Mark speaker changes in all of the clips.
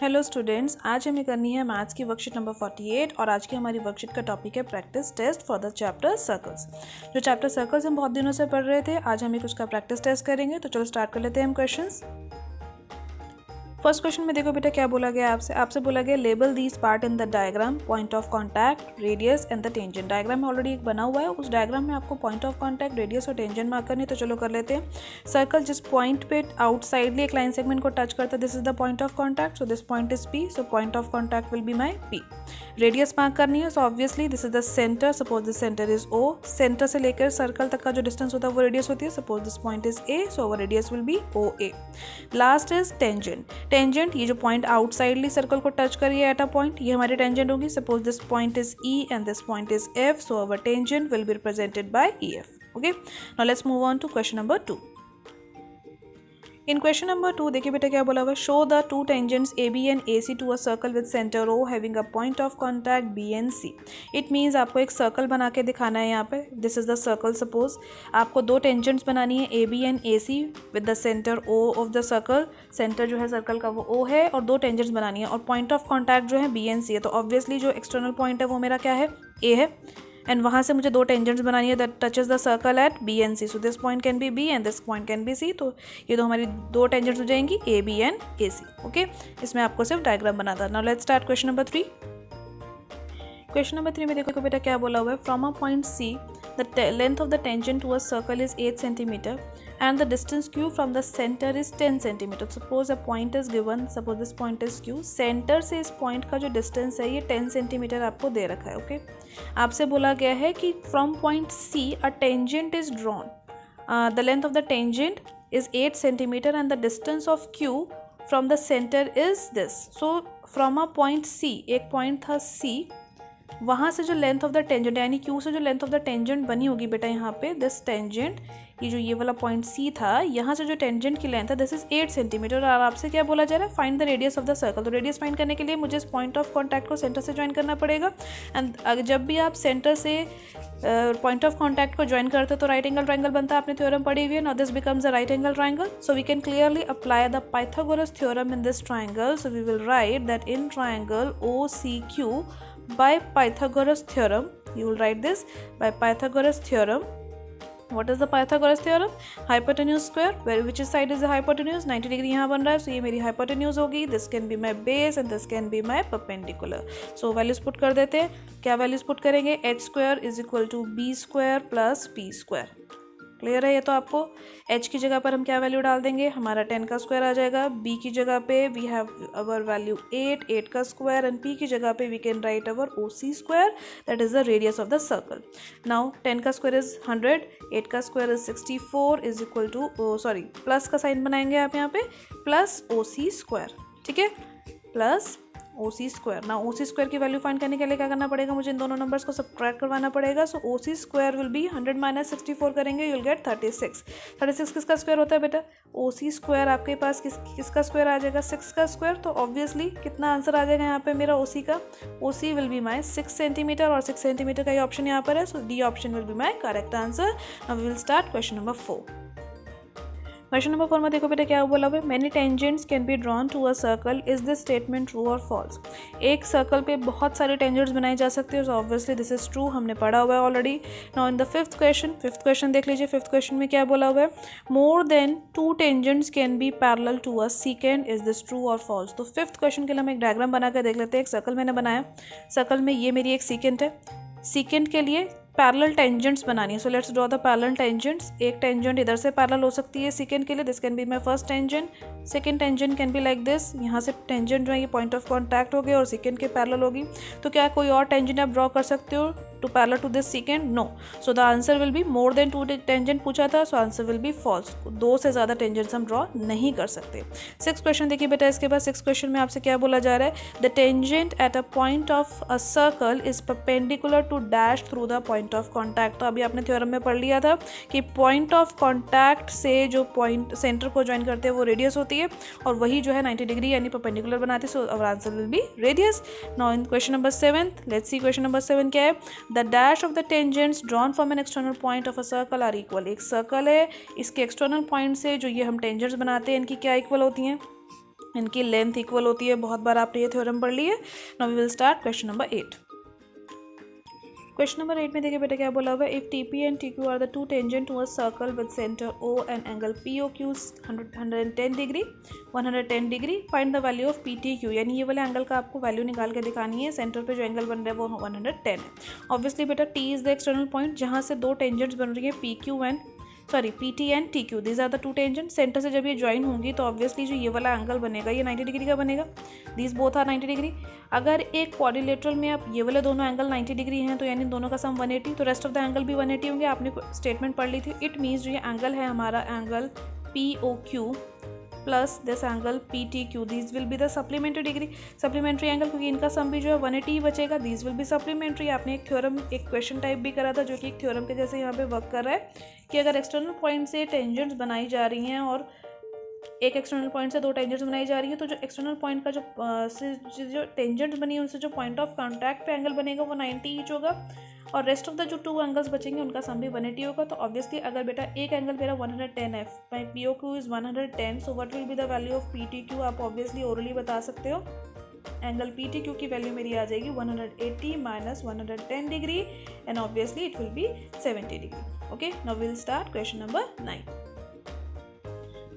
Speaker 1: Hello students, आज हमें करनी है मैथ्स की वर्कशीट नंबर 48 और आज की हमारी वर्कशीट का टॉपिक है practice test for the chapter circles. जो चैप्टर सर्कल्स हम बहुत दिनों से पढ़ रहे थे, आज हम एक उसका प्रैक्टिस टेस्ट करेंगे। तो चलो स्टार्ट कर लेते हैं हम क्वेश्चंस। फर्स्ट क्वेश्चन में देखो बेटा क्या बोला गया आपसे बोला गया label these part in the diagram, point of contact, radius and the tangent. Diagram में ऑलरेडी एक बना हुआ है, उस डायग्राम में आपको पॉइंट ऑफ कॉन्टैक्ट, रेडियस और टेंजेंट मार्क करनी है। तो चलो कर लेते हैं। सर्कल जिस पॉइंट पे आउटसाइडली एक लाइन सेगमेंट को टच करता है, this is the point of contact, so this point is P, so point of contact will be my P. Radius mark करनी है, so obviously this is the centre, suppose this centre is O. Centre से लेकर circle तक का जो distance होता है वो रेडियस होती है, suppose this point is A, so our radius will be O A. Last is tangent. Tangent ये जो पॉइंट आउटसाइडली सर्कल को टच करिए एट अ पॉइंट, ये हमारी टेंजेंट होगी। Suppose this point is E and this point is F, so our tangent will be represented by E F. Okay, now let's move on to question number 2। In question number 2 देखिए बेटा क्या बोला हुआ, show the two tangents A B and A C to a circle with centre O having a point of contact B and C. It means आपको एक circle बना के दिखाना है। यहाँ पे this is the circle. Suppose आपको दो टेंजेंट्स बनानी है, A B and A C with the centre O of the circle. Centre जो है सर्कल का वो ओ है और दो टेंजेंट्स बनानी है और पॉइंट ऑफ कॉन्टैक्ट जो है बी एंड सी है। तो ऑब्वियसली जो एक्सटर्नल पॉइंट है वो मेरा क्या है, ए है, एंड वहाँ से मुझे दो टेंजेंट्स बनानी है that touches the circle at B and C. So this point can be B and this point can be C. तो ये तो हमारी दो टेंजेंट्स हो जाएंगी A B and A C. Okay, इसमें आपको सिर्फ डायग्राम बनाना था। Now let's start question number 3। Question number 3 में देखो बेटा क्या बोला हुआ है, from a point C the length of the tangent to a circle is 8 cm and the distance q from the center is 10 cm. Suppose a point is given, suppose this point is q, center से इस point का जो distance है ये 10 cm आपको दे रखा है। Okay, आपसे बोला गया है कि from point C a tangent is drawn, the length of the tangent is 8 cm and the distance of q from the center is this. So from a point C, एक point था C, वहाँ से जो length of the tangent यानी Q से जो length of the tangent बनी होगी बेटा यहाँ पे, दिस टेंजेंट, ये जो ये वाला पॉइंट सी था, यहाँ से जो टेंजेंट की लेंथ है दिस इज 8 सेंटीमीटर। और आपसे क्या बोला जा रहा है, find the radius of the circle. तो रेडियस फाइंड करने के लिए मुझे इस पॉइंट ऑफ कॉन्टैक्ट को सेंटर से ज्वाइन करना पड़ेगा। एंड जब भी आप सेंटर से पॉइंट ऑफ कॉन्टैक्ट को ज्वाइन करते हो तो राइट एंगल ट्राइंगल बनता है, आपने थ्योरम पढ़ी हुई है। Now this becomes a right angle triangle, so we can clearly apply the Pythagoras theorem in this triangle. So we will write that in triangle O C Q, by Pythagoras theorem, you will write this by Pythagoras theorem. What is the Pythagoras theorem? Hypotenuse square, where which side is the hypotenuse, 90 degree यहाँ बन रहा है, so ये मेरी hypotenuse होगी। This can be my base and this can be my perpendicular. So values put कर देते हैं। क्या values put करेंगे, h square is equal to b square plus p square। Clear है ये तो आपको। h की जगह पर हम क्या वैल्यू डाल देंगे, हमारा 10 का स्क्वायर आ जाएगा। b की जगह पे वी हैव अवर वैल्यू 8 का स्क्वायर, एंड p की जगह पे we can write our OC square, that is the radius of the circle. Now 10 का स्क्वायर इज 100, 8 का square is 64 is equal to sorry plus का साइन बनाएंगे आप यहाँ पे, प्लस OC स्क्वायर, ठीक है, प्लस OC स्क्वायर। ना OC स्क्वायर की वैल्यू फाइंड करने के लिए क्या करना पड़ेगा, मुझे इन दोनों नंबर्स को सब्ट्रैक्ट करवाना पड़ेगा। सो OC square will be 100 minus 64 करेंगे, यू विल गेट 36। 36 किसका स्क्वायर होता है बेटा, OC स्क्वायर आपके पास किसका स्क्वायर आ जाएगा, 6 का स्क्वायर। तो ऑब्वियसली कितना आंसर आ जाएगा यहाँ पे मेरा OC का, OC will be my 6 centimetre, और 6 सेंटीमीटर का ये ऑप्शन यहाँ पर है। So D option will be my correct answer. Now we will start question number 4। Question number 4 में देखो बेटा क्या बोला हुआ है, many tangents can be drawn to a circle, is this statement true और फॉल्स। एक सर्कल पे बहुत सारे टेंजेंट्स बनाए जा सकते हैं, so obviously this is true, हमने पढ़ा हुआ है already. Now in the fifth question देख लीजिए। फिफ्थ क्वेश्चन में क्या बोला हुआ है, more than 2 tangents can be parallel to a secant, is this true और फॉल्स। तो फिफ्थ क्वेश्चन के लिए हम एक डायग्राम बना कर देख लेते हैं। एक सर्कल मैंने बनाया, सर्कल में ये मेरी एक सीकेंड है, सीकेंड के लिए पैरेलल टेंजेंट्स बनानी है। So let's draw the parallel tangents. एक टेंजेंट इधर से पैरेलल हो सकती है सेकंड के लिए, this can be my first tangent. Second tangent can be like this, यहाँ से टेंजेंट जो है ये पॉइंट ऑफ कॉन्टैक्ट हो गया और सेकंड के पैरेलल होगी। तो क्या कोई और टेंजेंट आप ड्रॉ कर सकते हो two parallel to this secant, no. So the answer will be more than 2 tangent पूछा था, so answer will be false. 2 से ज़्यादा टेंजेंट्स हम ड्रॉ नहीं कर सकते। 6 क्वेश्चन देखिए बेटा, इसके बाद 6 क्वेश्चन में आपसे क्या बोला जा रहा है, the tangent at a point of a circle is perpendicular to dash through the point of contact. तो अभी आपने थ्योरम में पढ़ लिया था कि पॉइंट ऑफ कॉन्टैक्ट से जो पॉइंट सेंटर को ज्वाइन करते हैं वो रेडियस होती है, और वही जो है 90 डिग्री यानी परपेंडिकुलर बनाती है। So our answer will be radius. Now in question number 7, let's see question number 7 क्या है, the dash of the tangents drawn from an external point of a circle are equal. एक circle है, इसके external point से जो ये हम tangents बनाते हैं इनकी क्या इक्वल होती हैं, इनकी लेंथ इक्वल होती है, बहुत बार आपने ये थ्योरम पढ़ ली है। Now we will start question number 8। Question number 8 में देखिए बेटा क्या बोला हुआ है, if T P and T Q are the two tangent to a circle with centre O and angle P O Q 110 degree 110 degree, find the value of P T Q, यानी ये वाले एंगल का आपको value निकाल के दिखानी है। Centre पे जो एंगल बन रहा है वो 110 है। ऑब्वियसली बेटा T is the external point जहाँ से दो टेंजेंट्स बन रही है, P Q and P T and T Q, these are the two tangent. Centre से जब ये ज्वाइन होंगी तो ऑब्वियसली जो ये वाला एंगल बनेगा ये 90 डिग्री का बनेगा, दीज बोथ आर 90 डिग्री। अगर एक क्वाड्रिलेटरल में आप ये वाले दोनों एंगल 90 डिग्री हैं तो यानी दोनों का सम 180, तो रेस्ट ऑफ द एंगल भी 180 होंगे। आपने स्टेटमेंट पढ़ ली थी, इट मीन्स जो ये एंगल है हमारा angle P O Q plus this angle P T Q, these will be the supplementary degree, supplementary angle, क्योंकि इनका सम भी जो है 180 ही बचेगा, दीज विल बी सप्लीमेंट्री। आपने एक थ्योरम, एक क्वेश्चन टाइप भी करा था जो कि एक थ्योरम के जैसे यहाँ पे वर्क कर रहा है कि अगर एक्सटर्नल पॉइंट से टेंजेंट्स बनाई जा रही हैं और एक एक्सटर्नल पॉइंट से दो टेंजेंट्स बनाई जा रही है, तो जो एक्सटर्नल पॉइंट का जो टेंजेंट्स बनी है उनसे जो पॉइंट ऑफ कॉन्टैक्ट पे एंगल बनेगा वो 90 ईच होगा और रेस्ट ऑफ द जो टू एंगल्स बचेंगे उनका सम भी 180 होगा। तो ऑब्वियसली अगर बेटा एक एंगल मेरा 110 है, my P O Q is 110, so what will be the value of P T Q, आप ऑब्वियसली ओरली बता सकते हो। एंगल पी टी क्यू की वैल्यू मेरी आ जाएगी 180 minus 110 degree and obviously it will be 70 degree. Okay, now will start question number 9।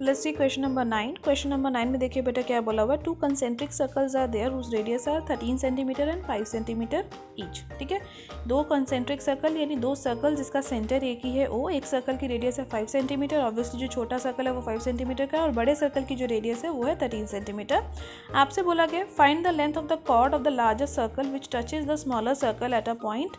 Speaker 1: Let's see question number 9। Question number 9 में देखिए बेटा क्या बोला हुआ है, two concentric circles are there whose radius are 13 centimetre and 5 centimetre each. ठीक है, दो कंसेंट्रिक सर्कल यानी दो सर्कल जिसका सेंटर एक ही है ओ, एक सर्कल की रेडियस है 5 सेंटीमीटर, ऑब्वियसली जो छोटा सर्कल है वो 5 सेंटीमीटर का है और बड़े सर्कल की जो रेडियस है वो है 13 सेंटीमीटर। आपसे बोला गया find the length of the chord of the larger circle which touches the smaller circle at a point.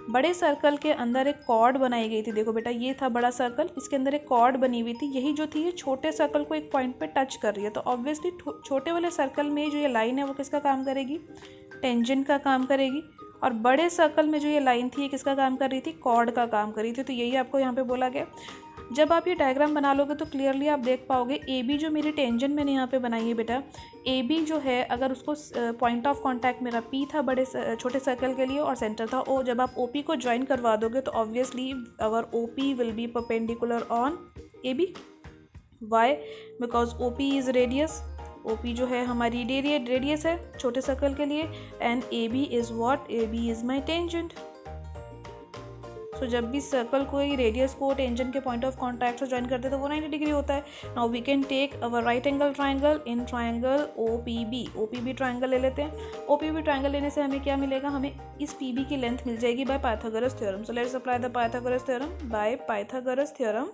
Speaker 1: बड़े सर्कल के अंदर एक कॉर्ड बनाई गई थी, देखो बेटा ये था बड़ा सर्कल, इसके अंदर एक कॉर्ड बनी हुई थी, यही जो थी ये छोटे सर्कल को एक पॉइंट पे टच कर रही है। तो ऑब्वियसली छोटे वाले सर्कल में जो ये लाइन है वो किसका काम करेगी, टेंजेंट का काम करेगी, और बड़े सर्कल में जो ये लाइन थी ये किसका काम कर रही थी, कॉर्ड का काम कर रही थी। तो यही आपको यहाँ पे बोला गया। जब आप ये डायग्राम बना लोगे तो क्लियरली आप देख पाओगे ए बी जो मेरी टेंजेंट मैंने यहाँ पे बनाई है बेटा, ए बी जो है अगर उसको पॉइंट ऑफ कांटेक्ट मेरा पी था बड़े छोटे सर्कल के लिए और सेंटर था ओ, जब आप ओ पी को ज्वाइन करवा दोगे तो obviously our O P will be perpendicular on A B. Why? Because O P is radius, O P जो है हमारी रेडियस है छोटे सर्कल के लिए, and A B is what, A B is my tangent. So जब भी circle को रेडियस को टेंजेंट के पॉइंट ऑफ कांटेक्ट से ज्वाइन करते हैं तो वो 90 डिग्री होता है। Now we can take our right angle triangle in triangle O P B triangle ले लेते हैं। ओ पी बी ट्राइंगल लेने से हमें क्या मिलेगा, हमें इस पी बी की लेंथ मिल जाएगी by Pythagoras theorem. So let's apply the Pythagoras theorem. By Pythagoras theorem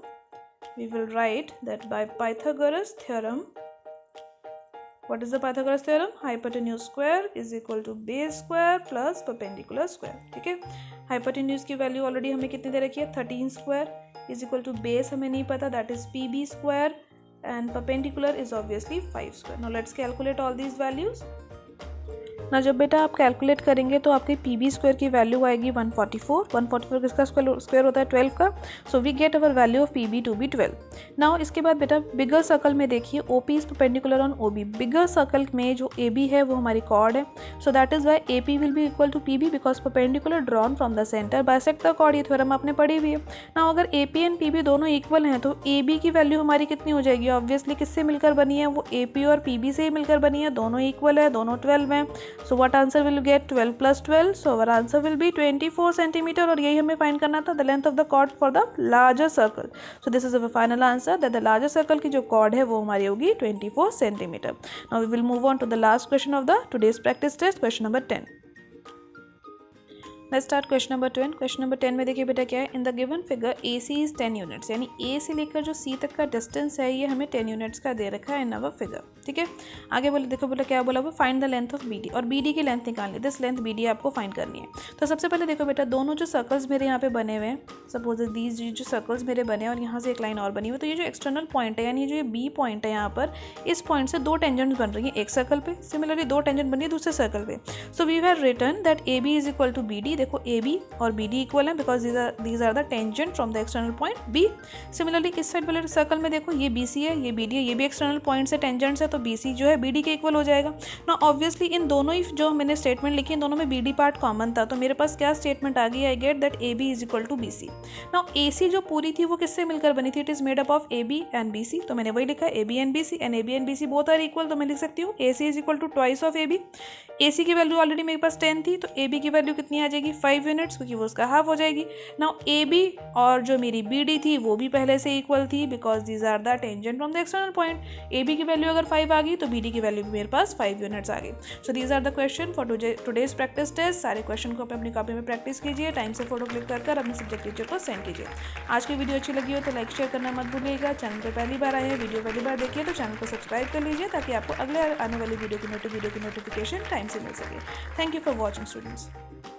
Speaker 1: we will write that by Pythagoras theorem, what is the Pythagoras theorem? Hypotenuse square is equal to base square plus perpendicular square। ठीक है, hypotenuse की value already हमें कितनी दे रखी है, 13 square is equal to base हमें नहीं पता, that is P B square, and perpendicular is obviously 5 square. Now let's calculate all these values. ना जब बेटा आप कैलकुलेट करेंगे तो आपकी पी बी स्क्वायर की वैल्यू आएगी 144 किसका स्क्वायर होता है 12 का। So we get our value of P B to be 12। Now इसके बाद बेटा बिगर सर्कल में देखिए O P is perpendicular on O B, bigger circle में जो ए बी है वो हमारी कॉर्ड है, so that is why A P will be equal to P B because perpendicular drawn from the centre bisect the chord, ये theorem आपने पढ़ी हुई है। नाउ अगर A P and P B दोनों इक्वल हैं तो ए बी की वैल्यू हमारी कितनी हो जाएगी, ऑब्वियसली किससे मिलकर बनी है, वो ए पी और पी बी से ही मिलकर बनी है, दोनों इक्वल है, दोनों 12 हैं। So what answer will get 12 plus 12, so our answer will be 24 centimetre, और यही हमें फाइंड करना था the length of the chord for the larger circle. So this is our final answer that the larger circle की जो chord है वो हमारी होगी 24 centimetre. Now we will move on to the last question of the today's practice test, question number 10। Let's start question number 10। Question number 10 में देखिए बेटा क्या है, in the given figure A C is 10 units, यानी A से लेकर जो सी तक का डिस्टेंस है ये हमें 10 यूनिट्स का दे रखा है इन अवर फिगर। ठीक है, आगे बोले देखो बोला क्या बोला वो find the length of B D, और बी डी की लेंथ निकालनी, दिस लेंथ बी डी आपको फाइंड करनी है। तो सबसे पहले देखो बेटा दोनों जो सर्कल्स मेरे यहाँ पे बने हुए हैं, सपोज दीज जो सर्कल्स मेरे बने हैं और यहाँ से एक लाइन और बनी हुई है, तो ये जो एक्सटर्नल पॉइंट है यानी जो ये बी पॉइंट है यहाँ पर, इस पॉइंट से दो टेंजेंट्स बन रही है एक सर्कल पे, सिमिलरली दो टेंजेंट बनी है दूसरे सर्कल पे। So we have written that A B is equal to B D, देखो AB और BD इक्वल है because these are the tangent from the external point B। Similarly इस साइड वाले सर्कल में देखो ये BC है, ये BD है, ये भी एक्सटर्नल पॉइंट से टेंजेंट्स है, तो BC जो है BD के इक्वल हो जाएगा ना। ऑब्वियसली इन दोनों ही जो मैंने स्टेटमेंट लिखी इन दोनों में BD पार्ट कॉमन था, तो मेरे पास क्या स्टेटमेंट आ गई, I get that AB is equal to BC। ना AC जो पूरी थी वो किससे मिलकर बनी थी, it is made up of AB and BC, तो मैंने वही लिखा है AB and BC, and AB and BC बोथ आर इक्वल, तो मैं लिख सकती हूँ AC is equal to twice of AB। AC की वैल्यू ऑलरेडी मेरे पास 10 थी, तो AB की वैल्यू कितनी आ जाएगी 5 यूनिट्स, क्योंकि वो उसका हाफ हो जाएगी। नाउ AB और जो मेरी BD थी वो भी पहले से इक्वल थी because these are the tangent from the external point. AB की वैल्यू अगर 5 आ गई तो BD की वैल्यू भी मेरे पास 5 यूनिट्स आ गई। So these are the question for today's practice test. सारे क्वेश्चन को अपनी कॉपी में प्रैक्टिस कीजिए, टाइम से फोटो क्लिक कर अपने सब्जेक्ट टीचर को सेंड कीजिए। आज की वीडियो अच्छी लगी हो तो लाइक शेयर करना मत भूलिएगा। चैनल पर पहली बार आए हैं, वीडियो पहली बार देखिए तो चैनल को सब्सक्राइब कर लीजिए ताकि आपको अगले आने वाली वीडियो की नोटिफिकेशन टाइम से मिल सके। Thank you for watching students.